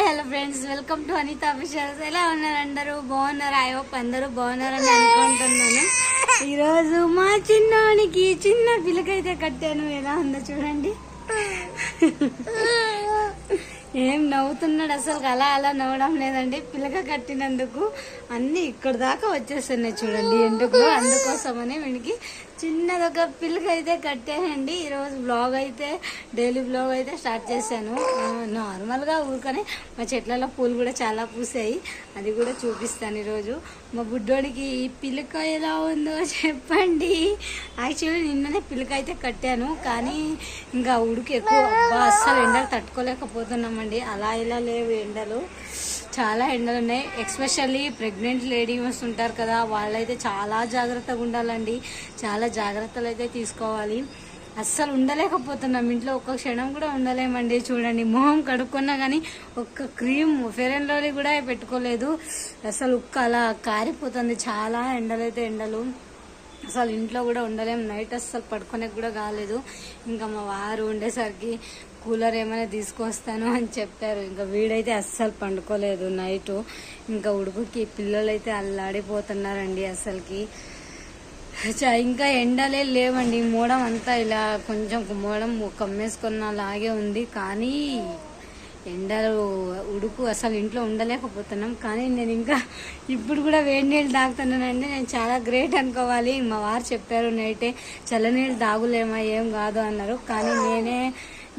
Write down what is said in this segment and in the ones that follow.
Hello friends, welcome to Anitha officials. ఎలా ఉన్నారు అందరూ? బాగున్నారు? ఐ హోప్ అందరూ బాగున్నారని అనుకుంటున్నాను. ఈరోజు మా చిన్నోనికి చిన్న పిల్లకైతే కట్టాను. ఎలా ఉందో చూడండి. ఏం నవ్వుతున్నాడు అసలు, అలా అలా నవ్వడం లేదండి. పిల్లక కట్టినందుకు అన్ని ఇక్కడ దాకా వచ్చేస్తున్నాయి చూడండి. ఎందుకు? అందుకోసమని వీడికి చిన్నదొక పిల్లక అయితే కట్టానండి. ఈరోజు బ్లాగ్ అయితే డైలీ బ్లాగ్ అయితే స్టార్ట్ చేశాను. నార్మల్గా ఊరికనే మా చెట్లలో పూలు కూడా చాలా పూసాయి, అది కూడా చూపిస్తాను ఈరోజు. మా బుడ్డోడికి ఈ పిల్లక ఎలా ఉందో చెప్పండి. యాక్చువల్లీ నిన్ననే పిల్లక అయితే కట్టాను, కానీ ఇంకా ఉడికి ఎక్కువ, అస్సలు ఎండలు తట్టుకోలేకపోతున్నామండి. అలా ఇలా లేవు ఎండలు, చాలా ఎండలు ఉన్నాయి. ఎస్పెషల్లీ ప్రెగ్నెంట్ లేడీస్ ఉంటారు కదా, వాళ్ళైతే చాలా జాగ్రత్తగా ఉండాలండి. చాలా జాగ్రత్తలు అయితే తీసుకోవాలి. అస్సలు ఉండలేకపోతున్నాం ఇంట్లో, ఒక్క క్షణం కూడా ఉండలేమండి. చూడండి, మొహం కడుక్కున్నా కానీ ఒక్క క్రీమ్ ఫెయిర్ అండ్ లవ్లీ కూడా పెట్టుకోలేదు. అసలు ఉక్క అలా కారిపోతుంది. చాలా ఎండలైతే ఎండలు, అసలు ఇంట్లో కూడా ఉండలేము. నైట్ అస్సలు పడుకోనేకి కూడా కాలేదు. ఇంకా మా వారు ఉండేసరికి కూలర్ ఏమైనా తీసుకొస్తాను అని చెప్పారు. ఇంకా వీడైతే అస్సలు పండుకోలేదు నైటు. ఇంకా ఉడుకుకి పిల్లలు అయితే అల్లాడిపోతున్నారండి అసలుకి. ఇంకా ఎండలే లేవండి. మోడం అంతా ఇలా కొంచెం మోడం కమ్మేసుకున్నలాగే ఉంది, కానీ ఎండలు ఉడుకు అసలు ఇంట్లో ఉండలేకపోతున్నాం. కానీ నేను ఇంకా ఇప్పుడు కూడా వేడి నీళ్ళు తాగుతున్నానండి. నేను చాలా గ్రేట్ అనుకోవాలి. మా వారు చెప్పారు నైటే చల్లనీళ్ళు తాగులేమా, ఏం కాదు అన్నారు. కానీ నేనే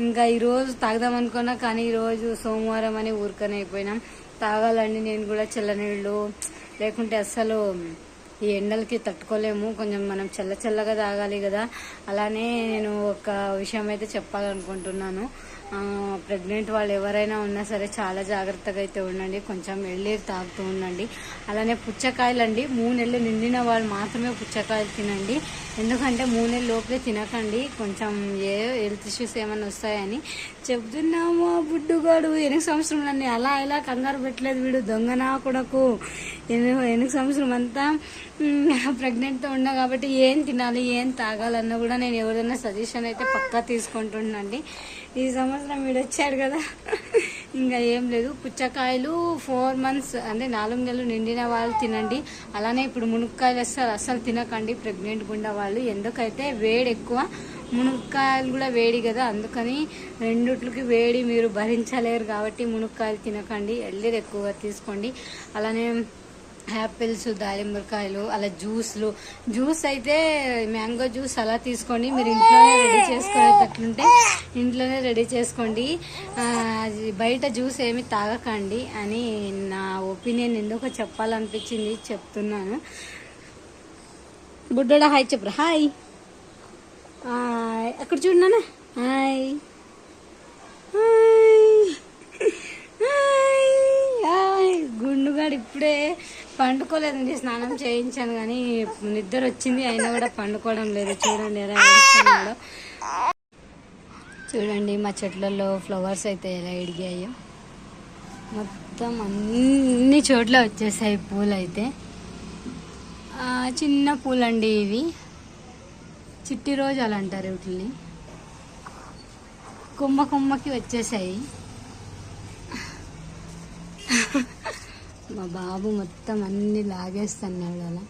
ఇంకా ఈరోజు తాగుదామనుకున్నా, కానీ ఈరోజు సోమవారం అని ఊరికనే అయిపోయినాం. తాగాలండి నేను కూడా చల్లనీళ్ళు, లేకుంటే అస్సలు ఈ ఎండలకి తట్టుకోలేము. కొంచెం మనం చల్లగా తాగాలి కదా. అలానే నేను ఒక విషయం అయితే చెప్పాలనుకుంటున్నాను. ప్రెగ్నెంట్ వాళ్ళు ఎవరైనా ఉన్నా సరే చాలా జాగ్రత్తగా అయితే ఉండండి. కొంచెం ఎళ్ళీరు తాగుతూ ఉండండి. అలానే పుచ్చకాయలు అండి, 3 నెలలు నిండిన వాళ్ళు మాత్రమే పుచ్చకాయలు తినండి. ఎందుకంటే 3 నెలల లోపలే తినకండి, కొంచెం హెల్త్ ఇష్యూస్ ఏమైనా వస్తాయని చెప్తున్నాము. బుడ్డుగాడు 8 సంవత్సరంలోని అలా ఇలా కంగారు పెట్టలేదు వీడు, దొంగనా కొడకు. 8 సంవత్సరం అంతా ప్రెగ్నెంట్తో ఉన్నా కాబట్టి ఏం తినాలి ఏం తాగాలన్నా కూడా నేను ఎవరైనా సజెషన్ అయితే పక్కా తీసుకుంటున్నాండి. ఈ సంవత్సరం వీడు వచ్చాడు కదా, ఇంకా ఏం లేదు. పుచ్చకాయలు 4 మంత్స్ అంటే 4 నెలలు నిండిన వాళ్ళు తినండి. అలానే ఇప్పుడు మునక్కాయలు అస్సలు తినకండి ప్రెగ్నెంట్ గుండా వాళ్ళు. ఎందుకైతే వేడి ఎక్కువ, మునక్కాయలు కూడా వేడి కదా, అందుకని రెండిట్లకి వేడి మీరు భరించలేరు కాబట్టి మునక్కాయలు తినకండి. ఎల్లిరు ఎక్కువగా తీసుకోండి. అలానే యాపిల్స్, దాలింబరకాయలు, అలా జ్యూస్ అయితే మ్యాంగో జ్యూస్ అలా తీసుకోండి. మీరు ఇంట్లోనే రెడీ చేసుకునేటట్లుంటే ఇంట్లోనే రెడీ చేసుకోండి. బయట జ్యూస్ ఏమి తాగకండి అని నా ఒపీనియన్. ఎందుకో చెప్పాలనిపించింది, చెప్తున్నాను. బుడ్డోడా హాయ్ చెప్పరా. హాయ్, అక్కడ చూడనా. హాయ్ గుండుగాడు ఇప్పుడే పండుకోలేదండి. స్నానం చేయించాను కానీ నిద్ర వచ్చింది, అయినా కూడా పండుకోవడం లేదు. చూడండి ఎలా ఏడుస్తున్నాడో. చూడండి మా చెట్లలో ఫ్లవర్స్ అయితే ఎలా ఎడిగాయో. మొత్తం అన్ని చోట్ల వచ్చేసాయి పూలు అయితే. చిన్న పూలండి ఇవి, చిట్టి రోజాలు అంటారు వీటిని. కొమ్మకి వచ్చేసాయి. మా బాబు మొత్తం అన్ని లాగేస్తున్నాడు. అలా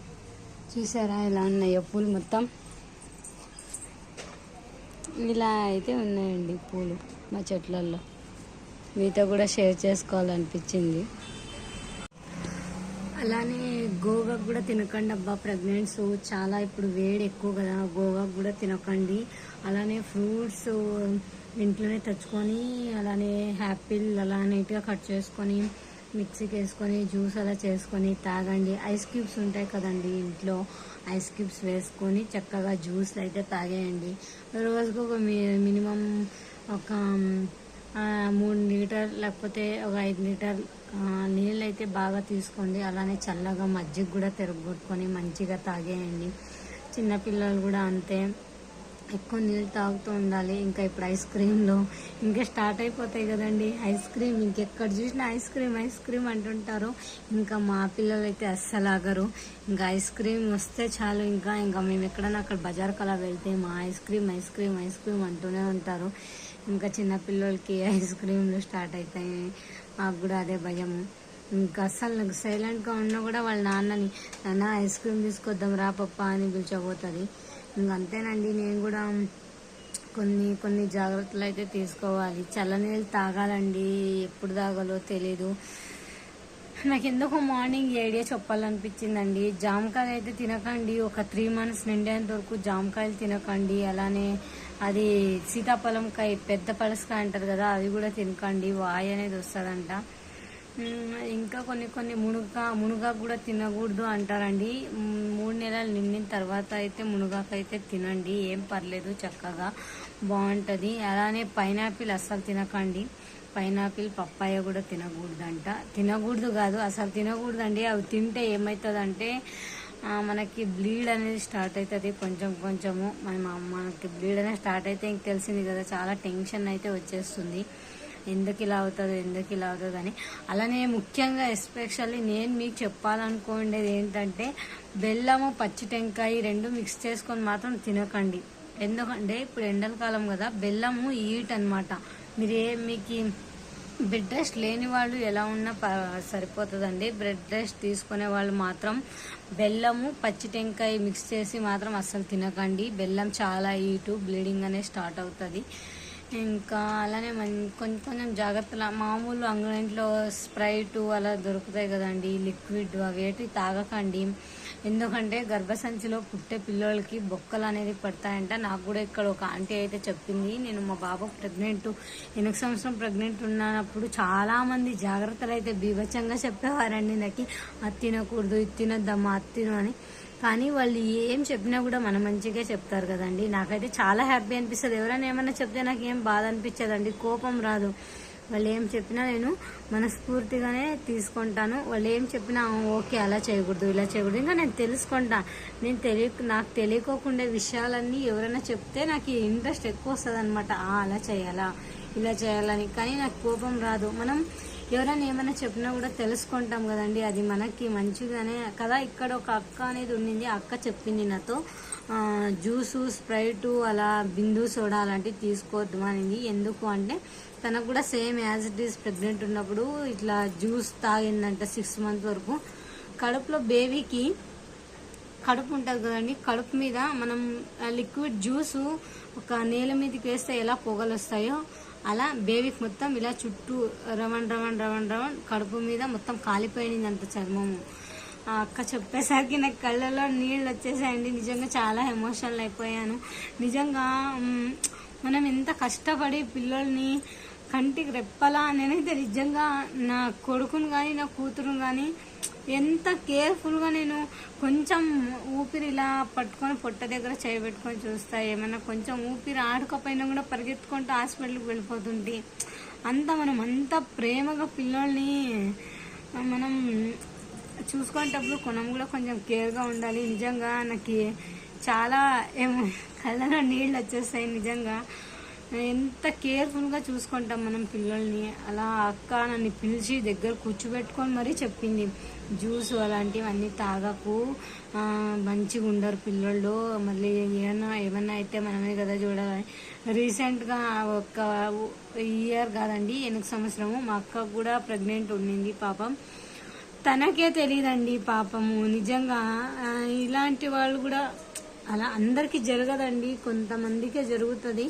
చూసారా ఎలా ఉన్నాయో పూలు మొత్తం. ఇలా అయితే ఉన్నాయండి పూలు మా చెట్లలో. మీతో కూడా షేర్ చేసుకోవాలనిపించింది. అలానే గోగాకు కూడా తినకండి అబ్బా, ప్రెగ్నెంట్స్ చాలా ఇప్పుడు వేడి ఎక్కువ కదా, గోగాకు కూడా తినకండి. అలానే ఫ్రూట్స్ ఇంట్లోనే తెచ్చుకొని, అలానే యాపిల్ అలా నీట్గా కట్ చేసుకొని మిక్సీకి వేసుకొని జ్యూస్ అలా చేసుకొని తాగండి. ఐస్ క్యూబ్స్ ఉంటాయి కదండి ఇంట్లో, ఐస్ క్యూబ్స్ వేసుకొని చక్కగా జ్యూస్ అయితే తాగేయండి. రోజుకు ఒక మినిమం ఒక 3 లీటర్ లేకపోతే ఒక 5 లీటర్ నీళ్ళు అయితే బాగా తీసుకోండి. అలానే చల్లగా మజ్జిగ కూడా తిరగొట్టుకొని మంచిగా తాగేయండి. చిన్నపిల్లలు కూడా అంతే, ఎక్కువ నీళ్ళు తాగుతూ ఉండాలి. ఇంకా ఇప్పుడు ఐస్ క్రీమ్లు ఇంకా స్టార్ట్ అయిపోతాయి కదండి. ఐస్ క్రీమ్ ఇంకెక్కడ చూసినా ఐస్ క్రీమ్ అంటుంటారు. ఇంకా మా పిల్లలు అయితే అస్సలు ఆగరు. ఇంకా ఐస్ క్రీమ్ వస్తే చాలు, ఇంకా మేము ఎక్కడన్నా అక్కడ బజార్కి అలా వెళ్తే మా ఐస్ క్రీమ్ అంటూనే ఉంటారు. ఇంకా చిన్న పిల్లలకి ఐస్ క్రీమ్లు స్టార్ట్ అవుతాయి, మాకు కూడా అదే భయము. ఇంకా అస్సలు నాకు సైలెంట్గా ఉన్నా కూడా వాళ్ళ నాన్న ఐస్ క్రీమ్ తీసుకొద్దాం రా పప్ప అని పిలిచబోతుంది. ఇంకంతేనండి, నేను కూడా కొన్ని జాగ్రత్తలు అయితే తీసుకోవాలి. చల్లనీళ్ళు తాగాలండి, ఎప్పుడు తాగాలో తెలీదు. నాకు ఎందుకో మార్నింగ్ ఈ ఐడియా చెప్పాలనిపించిందండి. జామకాయలు అయితే తినకండి, ఒక 3 months నిండేంత వరకు జామకాయలు తినకండి. అలానే అది సీతాఫలంకాయ, పెద్ద పలసకాయ అంటారు కదా, అది కూడా తినకండి, వాయు అనేది వస్తుందంట. ఇంకా కొన్ని మునగాకు కూడా తినకూడదు అంటారండి. 3 నెలలు నిండిన తర్వాత అయితే మునగాకు అయితే తినండి, ఏం పర్లేదు, చక్కగా బాగుంటుంది. అలానే పైనాపిల్ అస్సలు తినకండి, పైనాపిల్ పప్పాయ కూడా తినకూడదు కాదు, అసలు తినకూడదండి. అవి తింటే ఏమవుతుందంటే మనకి బ్లీడ్ అనేది స్టార్ట్ అవుతుంది, కొంచెము మనకి బ్లీడ్ అనేది స్టార్ట్ అయితే ఇంక తెలిసింది కదా, చాలా టెన్షన్ అయితే వచ్చేస్తుంది, ఎందుకు ఇలా అవుతుంది అని. అలానే ముఖ్యంగా ఎస్పెషల్లీ నేను మీకు చెప్పాలనుకోండేది ఏంటంటే, బెల్లము పచ్చి టెంకాయ 2 మిక్స్ చేసుకొని మాత్రం తినకండి. ఎందుకంటే ఇప్పుడు ఎండల కాలం కదా, బెల్లము హీట్ అనమాట. మీకు బెడ్ రెస్ట్ లేని వాళ్ళు ఎలా ఉన్నా సరిపోతుందండి. బెడ్ రెస్ట్ తీసుకునే వాళ్ళు మాత్రం బెల్లము పచ్చి టెంకాయ మిక్స్ చేసి మాత్రం అస్సలు తినకండి. బెల్లం చాలా హీటు, బ్లీడింగ్ అనేది స్టార్ట్ అవుతుంది. ఇంకా అలానే కొంచెం జాగ్రత్తలు, మామూలు అంగడింట్లో స్ప్రైట్ అలా దొరుకుతాయి కదండి, లిక్విడ్, అవేటి తాగకండి. ఎందుకంటే గర్భసంచిలో పుట్టే పిల్లలకి బొక్కలు అనేది పడతాయంట. నాకు కూడా ఇక్కడ ఒక ఆంటీ అయితే చెప్పింది. నేను మా బాబు 8 సంవత్సరం ప్రెగ్నెంట్ ఉన్నప్పుడు చాలా మంది జాగ్రత్తలు అయితే బీభత్సంగా చెప్పేవారండి నాకు, అది తినకూడదు, ఇది తినద్దమ్మా, అది తిను అని. కానీ వాళ్ళు ఏం చెప్పినా కూడా మన మంచిగా చెప్తారు కదండి. నాకైతే చాలా హ్యాపీ అనిపిస్తుంది. ఎవరైనా ఏమన్నా చెప్తే నాకు ఏం బాధ అనిపించదండి, కోపం రాదు. వాళ్ళు ఏం చెప్పినా నేను మనస్ఫూర్తిగానే తీసుకుంటాను. వాళ్ళు ఏం చెప్పినా ఓకే, అలా చేయకూడదు, ఇలా చేయకూడదు. ఇంకా నేను తెలుసుకుంటా. నాకు తెలియకోకుండా విషయాలన్నీ ఎవరైనా చెప్తే నాకు ఇంట్రెస్ట్ ఎక్కువ వస్తుంది అనమాట, అలా చేయాలా, ఇలా చేయాలని. కానీ నాకు కోపం రాదు. మనం ఎవరైనా ఏమైనా చెప్పినా కూడా తెలుసుకుంటాం కదండి, అది మనకి మంచిగానే కదా. ఇక్కడ ఒక అక్క అనేది ఉండింది, ఆ అక్క చెప్పింది నాతో, జ్యూసు, స్ప్రైటు, అలా బిందు సోడా అలాంటివి తీసుకోవద్దు అనింది. ఎందుకు అంటే తనకు కూడా same as it is pregnant ఉన్నప్పుడు ఇట్లా జ్యూస్ తాగిందంట 6 months వరకు. కడుపులో బేబీకి కడుపు ఉంటుంది కదండి, కడుపు మీద మనం లిక్విడ్ జ్యూసు ఒక నేల మీదకి వేస్తే ఎలా పొగలు వస్తాయో అలా బేబీకి మొత్తం ఇలా చుట్టూ రవణ్ కడుపు మీద మొత్తం కాలిపోయింది అంత చర్మము. ఆ అక్క చెప్పేసరికి నాకు కళ్ళలో నీళ్ళు వచ్చేసాయండి. నిజంగా చాలా ఎమోషనల్ అయిపోయాను. నిజంగా మనం ఎంత కష్టపడి పిల్లల్ని కంటికి రెప్పలా, నేనైతే నిజంగా నా కొడుకును కానీ నా కూతురును కానీ ఎంత కేర్ఫుల్గా నేను కొంచెం ఊపిరి ఇలా పట్టుకొని పొట్ట దగ్గర చేయబెట్టుకొని చూస్తా. ఏమైనా కొంచెం ఊపిరి ఆడుకోపోయినా కూడా పరిగెత్తుకుంటూ హాస్పిటల్కి వెళ్ళిపోతుంటే, మనం అంత ప్రేమగా పిల్లల్ని మనం చూసుకునేటప్పుడు కూడా కొంచెం కేర్గా ఉండాలి. నిజంగా నాకు చాలా కళ్ళలో నీళ్ళు వచ్చేస్తాయి. నిజంగా ఎంత కేర్ఫుల్గా చూసుకుంటాం మనం పిల్లల్ని. అలా అక్క నన్ను పిలిచి దగ్గర కూర్చోబెట్టుకొని మరీ చెప్పింది, జ్యూస్ అలాంటివన్నీ తాగకు, మంచిగా ఉండరు పిల్లలు, మళ్ళీ ఏమన్నా అయితే మనమే కదా చూడాలి. రీసెంట్గా ఒక ఇయర్ కాదండి 8 సంవత్సరము మా అక్క కూడా ప్రెగ్నెంట్ ఉండింది పాపం. తనకే తెలియదండి పాపము. నిజంగా ఇలాంటి వాళ్ళు కూడా అలా అందరికీ జరగదండి, కొంతమందికే జరుగుతుంది.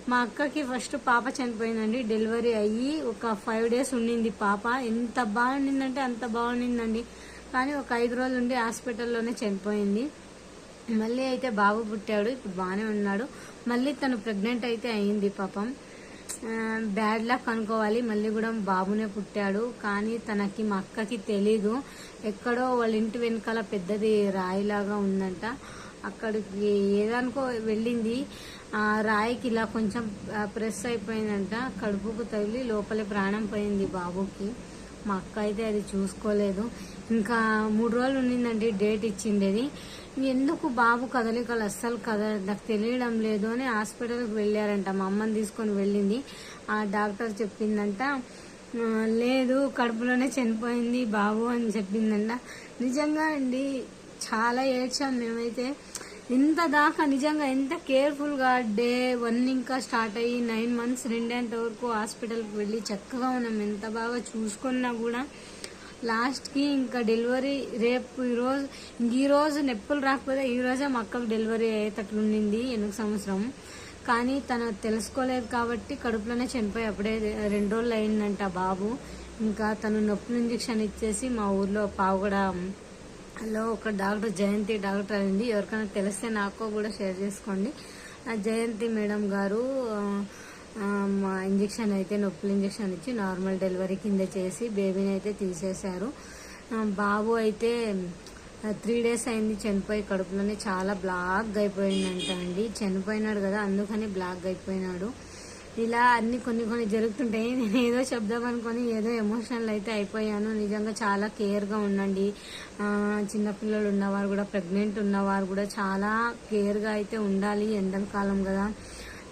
మా అక్కకి ఫస్ట్ పాప చనిపోయిందండి, డెలివరీ అయ్యి ఒక 5 days ఉండింది పాప. ఎంత బాగుండిందంటే అంత బాగుండిందండి. కానీ ఒక 5 రోజులు ఉండి హాస్పిటల్లోనే చనిపోయింది. మళ్ళీ అయితే బాబు పుట్టాడు, ఇప్పుడు బాగానే ఉన్నాడు. మళ్ళీ తను ప్రెగ్నెంట్ అయితే అయింది పాపం. బ్యాడ్ లక్ అనుకోవాలి, మళ్ళీ కూడా బాబునే పుట్టాడు. కానీ తనకి, మా అక్కకి తెలీదు. ఎక్కడో వాళ్ళ ఇంటి వెనకాల పెద్దది రాయిలాగా ఉందంట, అక్కడికి ఏదానికో వెళ్ళింది. రాయికి ఇలా కొంచెం ప్రెస్ అయిపోయిందంట, కడుపుకు తగిలి లోపలే ప్రాణం పోయింది బాబుకి. మా అక్క అయితే అది చూసుకోలేదు. ఇంకా 3 రోజులు ఉండిందండి డేట్ ఇచ్చిండేది. ఎందుకు బాబు కదలికలు అస్సలు నాకు తెలియడం లేదు అని హాస్పిటల్కి వెళ్ళారంట. మా అమ్మని తీసుకొని వెళ్ళింది. ఆ డాక్టర్ చెప్పిందంట, లేదు కడుపులోనే చనిపోయింది బాబు అని చెప్పిందంట. నిజంగా అండి చాలా ఏడ్చాం మేమైతే. ఇంత దాకా నిజంగా ఎంత కేర్ఫుల్గా డే 1 ఇంకా స్టార్ట్ అయ్యి 9 months నిండేంత వరకు హాస్పిటల్కి వెళ్ళి చక్కగా ఉన్నాం. ఎంత బాగా చూసుకున్నా కూడా లాస్ట్కి ఇంకా డెలివరీ రేపు ఈరోజు నొప్పులు రాకపోతే ఈ రోజే మా అక్కకు డెలివరీ అయ్యేటట్లుండింది 8 సంవత్సరం. కానీ తను తెలుసుకోలేదు కాబట్టి కడుపులోనే చనిపోయి అప్పుడే 2 రోజులు అయిందంట బాబు. ఇంకా తను నొప్పులు ఇంజెక్షన్ ఇచ్చేసి మా ఊర్లో పావుగడలో ఒక డాక్టర్ జయంతి డాక్టర్ అయింది. ఎవరికైనా తెలిస్తే నాకు కూడా షేర్ చేసుకోండి. జయంతి మేడం గారు మా ఇంజెక్షన్ అయితే నొప్పులు ఇంజెక్షన్ ఇచ్చి నార్మల్ డెలివరీ కింద చేసి బేబీని అయితే తీసేశారు. బాబు అయితే 3 days అయింది చనిపోయి. కడుపులోనే చాలా బ్లాక్ అయిపోయిందంట అండి. చనిపోయినాడు కదా అందుకని బ్లాక్ అయిపోయినాడు. ఇలా అన్ని కొన్ని జరుగుతుంటాయి. నేను ఏదో చెప్దామనుకొని ఏదో ఎమోషనల్ అయితే అయిపోయాను. నిజంగా చాలా కేర్గా ఉండండి. చిన్నపిల్లలు ఉన్నవారు కూడా, ప్రెగ్నెంట్ ఉన్నవారు కూడా చాలా కేర్గా అయితే ఉండాలి. ఎండాకాలం కదా,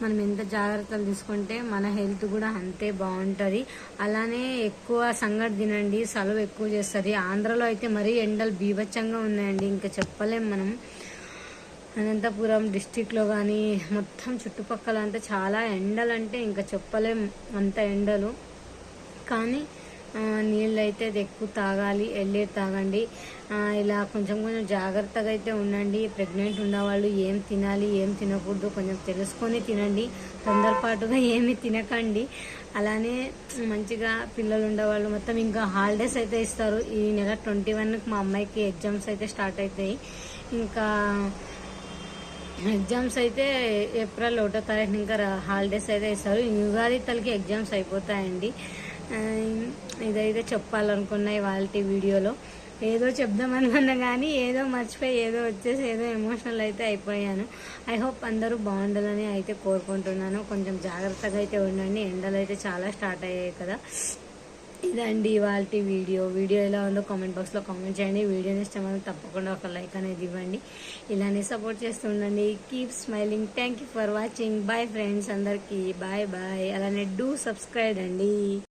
మనం ఎంత జాగ్రత్తలు తీసుకుంటే మన హెల్త్ కూడా అంతే బాగుంటుంది. అలానే ఎక్కువ సంగటి తినండి, సలువు ఎక్కువ చేస్తుంది. ఆంధ్రలో అయితే మరీ ఎండలు బీభత్సంగా ఉన్నాయండి, ఇంకా చెప్పలేం మనం. అనంతపురం డిస్టిక్లో కానీ మొత్తం చుట్టుపక్కల అంతా చాలా ఎండలు, అంటే ఇంకా చెప్పలేం అంత ఎండలు. కానీ నీళ్ళు అయితే ఎక్కువ తాగాలి, ఎల్లేరు తాగండి. ఇలా కొంచెం జాగ్రత్తగా అయితే ఉండండి. ప్రెగ్నెంట్ ఉన్నవాళ్ళు ఏం తినాలి ఏం తినకూడదు కొంచెం తెలుసుకొని తినండి. తొందరపాటుగా ఏమి తినకండి. అలానే మంచిగా పిల్లలు ఉండేవాళ్ళు మొత్తం ఇంకా హాలిడేస్ అయితే ఇస్తారు. ఈ నెల 21కి మా అమ్మాయికి ఎగ్జామ్స్ అయితే స్టార్ట్ అవుతాయి. ఇంకా ఎగ్జామ్స్ అయితే ఏప్రిల్ 1వ తారీఖున ఇంకా హాలిడేస్ అయితే ఇస్తారు. యుగాది తలకి ఎగ్జామ్స్ అయిపోతాయండి. ఇదైతే చెప్పాలనుకున్నా ఇవాళ వీడియోలో. ఏదో చెప్దామనుకున్నా కానీ ఏదో మర్చిపోయి ఏదో వచ్చేసి ఏదో ఎమోషనల్ అయితే అయిపోయాను. ఐ హోప్ అందరూ బాగుండాలని అయితే కోరుకుంటున్నాను. కొంచెం జాగ్రత్తగా అయితే ఉండండి. ఎండలు అయితే చాలా స్టార్ట్ అయ్యాయి కదా. ఇదండి ఇవాళ వీడియో ఎలా ఉందో కామెంట్ బాక్స్లో కామెంట్ చేయండి. వీడియోని ఇష్టమైతే తప్పకుండా ఒక లైక్ అనేది ఇవ్వండి. ఇలానే సపోర్ట్ చేస్తూ ఉండండి. Keep smiling. Thank you for watching. Bye friends అందరికీ బాయ్. అలానే డూ సబ్స్క్రైబ్ అండి.